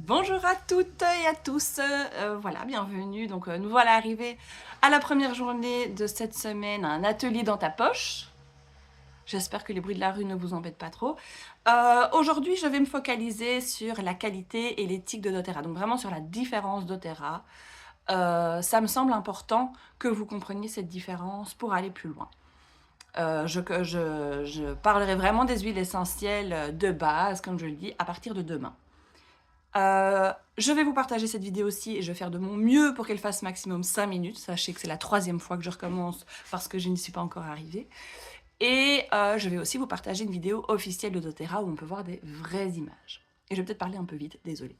Bonjour à toutes et à tous, voilà, bienvenue. Donc, nous voilà arrivés à la première journée de cette semaine, un atelier dans ta poche. J'espère que les bruits de la rue ne vous embêtent pas trop. Aujourd'hui, je vais me focaliser sur la qualité et l'éthique de doTERRA, donc vraiment sur la différence doTERRA. Ça me semble important que vous compreniez cette différence pour aller plus loin. Je parlerai vraiment des huiles essentielles de base, comme je le dis, à partir de demain. Je vais vous partager cette vidéo aussi et je vais faire de mon mieux pour qu'elle fasse maximum 5 minutes. Sachez que c'est la 3e fois que je recommence parce que je n'y suis pas encore arrivée. Et je vais aussi vous partager une vidéo officielle de doTERRA où on peut voir des vraies images. Et je vais peut-être parler un peu vite, désolée.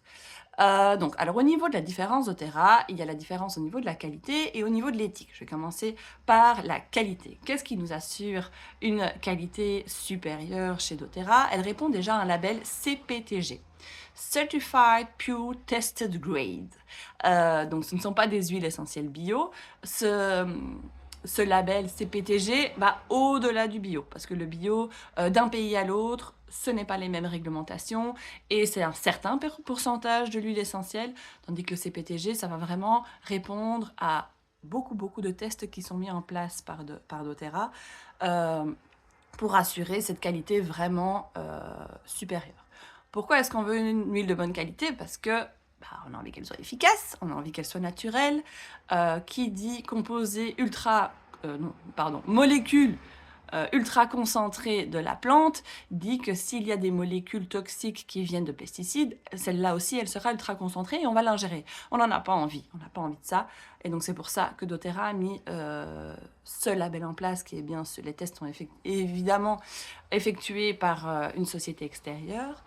Donc, alors au niveau de la différence doTERRA, il y a la différence au niveau de la qualité et au niveau de l'éthique. Je vais commencer par la qualité. Qu'est-ce qui nous assure une qualité supérieure chez doTERRA? Elle répond déjà à un label CPTG. Certified Pure Tested Grade. Donc ce ne sont pas des huiles essentielles bio. Ce label CPTG va au-delà du bio, parce que le bio, d'un pays à l'autre, ce n'est pas les mêmes réglementations, et c'est un certain pourcentage de l'huile essentielle, tandis que le CPTG, ça va vraiment répondre à beaucoup de tests qui sont mis en place par doTERRA pour assurer cette qualité vraiment supérieure. Pourquoi est-ce qu'on veut une huile de bonne qualité? Parce que on a envie qu'elle soit efficace, on a envie qu'elle soit naturelle. Qui dit composé molécules ultra concentrées de la plante, dit que s'il y a des molécules toxiques qui viennent de pesticides, celle-là aussi, elle sera ultra concentrée et on va l'ingérer. On n'en a pas envie, on n'a pas envie de ça. Et donc c'est pour ça que doTERRA a mis ce label en place, qui est bien, les tests sont évidemment effectués par une société extérieure.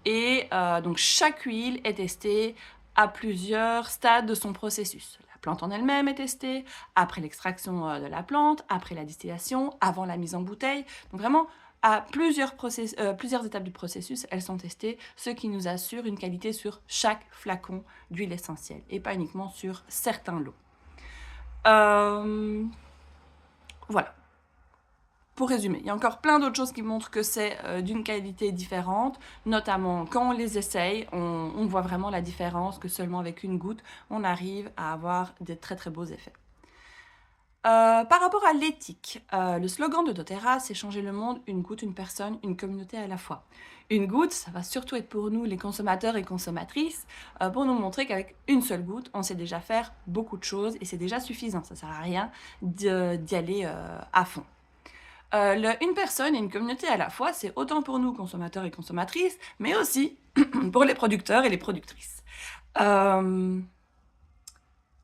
Et donc chaque huile est testée à plusieurs stades de son processus. La plante en elle-même est testée, après l'extraction de la plante, après la distillation, avant la mise en bouteille. Donc vraiment, à plusieurs étapes du processus, elles sont testées, ce qui nous assure une qualité sur chaque flacon d'huile essentielle, et pas uniquement sur certains lots. Voilà. Pour résumer, il y a encore plein d'autres choses qui montrent que c'est d'une qualité différente, notamment quand on les essaye, on voit vraiment la différence, que seulement avec une goutte, on arrive à avoir des très beaux effets. Par rapport à l'éthique, le slogan de doTERRA, c'est changer le monde, une goutte, une personne, une communauté à la fois. Une goutte, ça va surtout être pour nous, les consommateurs et consommatrices, pour nous montrer qu'avec une seule goutte, on sait déjà faire beaucoup de choses et c'est déjà suffisant. Ça ne sert à rien d'y aller à fond. Une personne et une communauté à la fois, c'est autant pour nous, consommateurs et consommatrices, mais aussi pour les producteurs et les productrices. Elle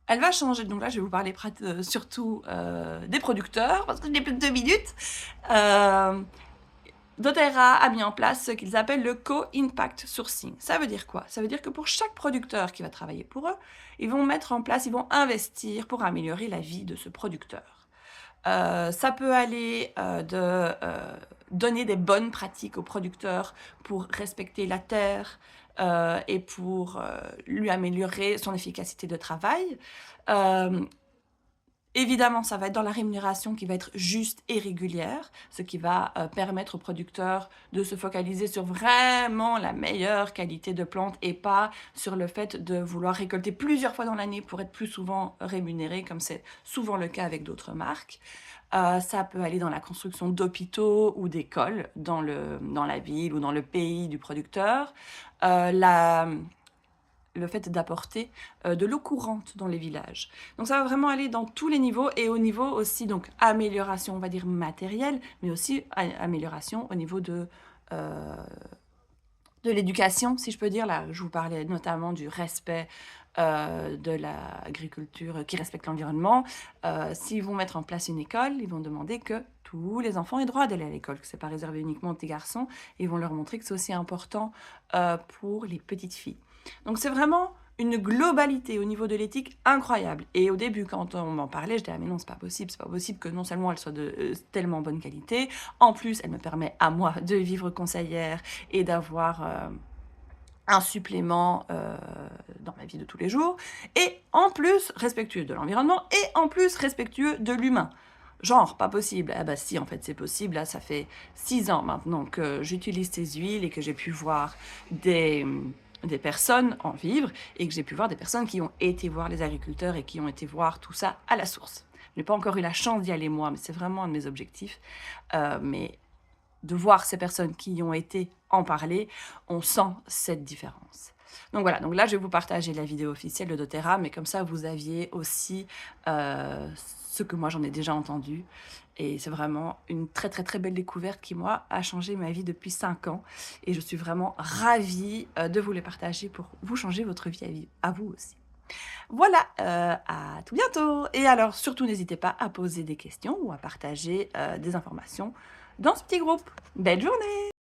va changer, donc là je vais vous parler surtout des producteurs, parce que je n'ai plus de 2 minutes. doTERRA a mis en place ce qu'ils appellent le co-impact sourcing. Ça veut dire quoi? Ça veut dire que pour chaque producteur qui va travailler pour eux, ils vont investir pour améliorer la vie de ce producteur. Ça peut aller de donner des bonnes pratiques aux producteurs pour respecter la terre et pour lui améliorer son efficacité de travail. Évidemment, ça va être dans la rémunération qui va être juste et régulière, ce qui va permettre aux producteurs de se focaliser sur vraiment la meilleure qualité de plante et pas sur le fait de vouloir récolter plusieurs fois dans l'année pour être plus souvent rémunéré, comme c'est souvent le cas avec d'autres marques. Ça peut aller dans la construction d'hôpitaux ou d'écoles dans la ville ou dans le pays du producteur. Le fait d'apporter de l'eau courante dans les villages. Donc ça va vraiment aller dans tous les niveaux et au niveau aussi, donc amélioration, on va dire matérielle, mais aussi amélioration au niveau de l'éducation, si je peux dire. Là, je vous parlais notamment du respect de l'agriculture qui respecte l'environnement. S'ils vont mettre en place une école, ils vont demander que tous les enfants aient droit d'aller à l'école, que ce n'est pas réservé uniquement aux petits garçons. Ils vont leur montrer que c'est aussi important pour les petites filles. Donc c'est vraiment une globalité au niveau de l'éthique incroyable. Et au début, quand on m'en parlait, je disais « Ah mais non, c'est pas possible que non seulement elle soit de tellement bonne qualité, en plus elle me permet à moi de vivre conseillère et d'avoir un supplément dans ma vie de tous les jours, et en plus respectueux de l'environnement, et en plus respectueux de l'humain. » Genre, pas possible. Ah bah si, en fait, c'est possible. Là, ça fait 6 ans maintenant que j'utilise ces huiles et que j'ai pu voir des des personnes en vivre et que j'ai pu voir des personnes qui ont été voir les agriculteurs et qui ont été voir tout ça à la source. Je n'ai pas encore eu la chance d'y aller moi, mais c'est vraiment un de mes objectifs. Mais de voir ces personnes qui y ont été en parler, on sent cette différence. Donc voilà, donc là je vais vous partager la vidéo officielle de doTERRA, mais comme ça vous aviez aussi ce que moi j'en ai déjà entendu. Et c'est vraiment une très très très belle découverte qui moi a changé ma vie depuis 5 ans. Et je suis vraiment ravie de vous les partager pour vous changer votre vie à vous aussi. Voilà, à tout bientôt. Et alors surtout n'hésitez pas à poser des questions ou à partager des informations dans ce petit groupe. Belle journée!